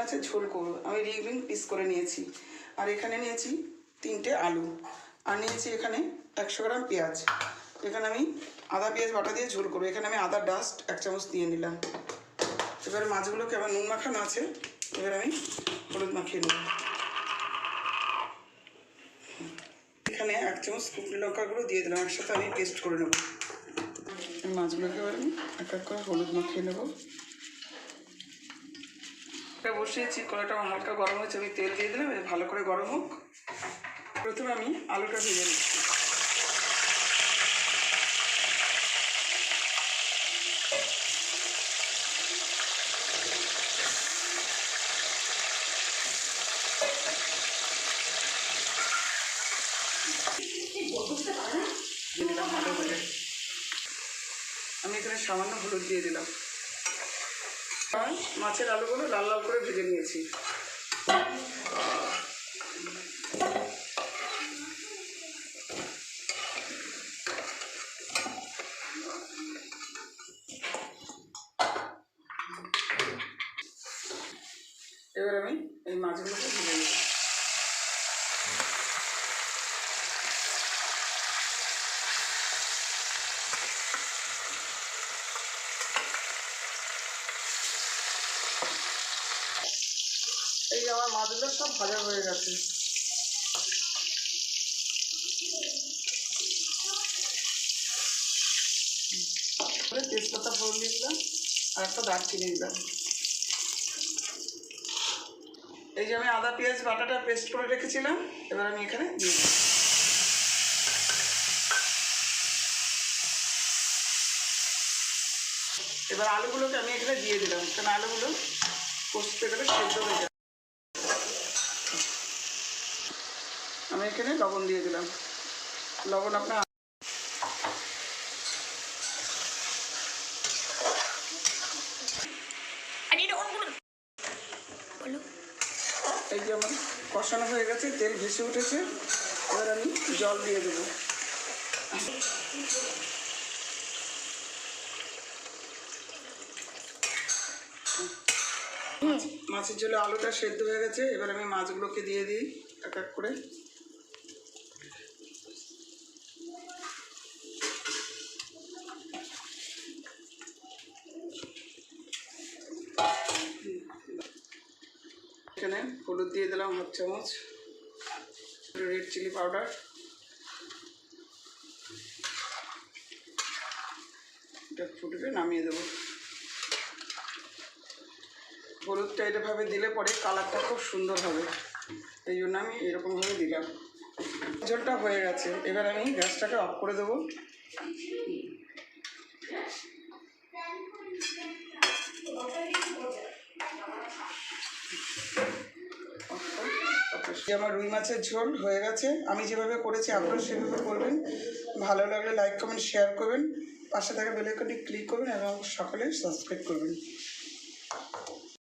মাছের ঝোল করবো। আমি রিং পিস করে নিয়েছি, আর এখানে নিয়েছি 3টে আলু, আর নিয়েছি এখানে 100 গ্রাম পেঁয়াজ। এখানে আমি আদা পেঁয়াজ বাটা দিয়ে ঝোল করবো। এখানে আমি আদার ডাস্ট 1 চামচ দিয়ে নিলাম। এবারে মাছগুলোকে আমার নুন মাখানো আছে, এবার আমি হলুদ মাখিয়ে নেব। এখানে 1 চামচ শুকনো লঙ্কা গুঁড়ো দিয়ে দিলাম, একসাথে আমি পেস্ট করে নেব। মাছগুলোকে এবার আমি এক এক করে হলুদ মাখিয়ে নেব। এটা বসিয়েছি, কড়াইটা হালকা গরম হয়েছে, আমি তেল দিয়ে দিলাম, ভালো করে গরম হোক। প্রথমে আমি আলুটা ভেজে নিচ্ছি। আমি এখানে সামান্য হলুদ দিয়ে দিলাম। মাছের আলুগুলো লাল লাল করে ভেজে নিয়েছি। এবার আমি এই মাছগুলোকে ভেজে নেব। এই আমার মাছগুলো সব ভাজা হয়ে গেছে। তেজপাতা ফোড়ন দিয়ে দিলাম, আর একটা দারচিনি দিলাম। এই যে আমি আদা পেঁয়াজ বাটাটা পেস্ট করে রেখেছিলাম, এবার আমি এখানে দিয়ে দিলাম। এবার আলুগুলোকে আমি এখানে দিয়ে দিলাম, কারণ আলুগুলো কষতে গেলে সেদ্ধ হয়ে যাবে। আমি এখানে লবণ দিয়ে দিলাম। লবণ আপনার এই যে আমার কষানো হয়ে গেছে, তেল ভেসে উঠেছে। এবার আমি জল দিয়ে দেবো। মাছের ঝোলে আলুটা সেদ্ধ হয়ে গেছে, এবার আমি মাছগুলোকে দিয়ে দিই এক এক করে। এখানে হলুদ দিয়ে দিলাম 1 চামচ, রেড চিলি পাউডার, এটা ফুটবে নামিয়ে দেবো। হলুদটা এটাভাবে দিলে পরে কালারটা খুব সুন্দর হবে, এই জন্য আমি এরকমভাবে দিলাম। ঝোলটা হয়ে গেছে, এবার আমি গ্যাসটাকে অফ করে দেবো। আমার রুই মাছের ঝোল হয়ে গেছে। আমি যেভাবে করেছি আপনারা সেভাবে করবেন। ভালো লাগলে লাইক কমেন্ট শেয়ার করবেন, পাশে থাকা বেল আইকনটি ক্লিক করবেন এবং সকলে সাবস্ক্রাইব করবেন।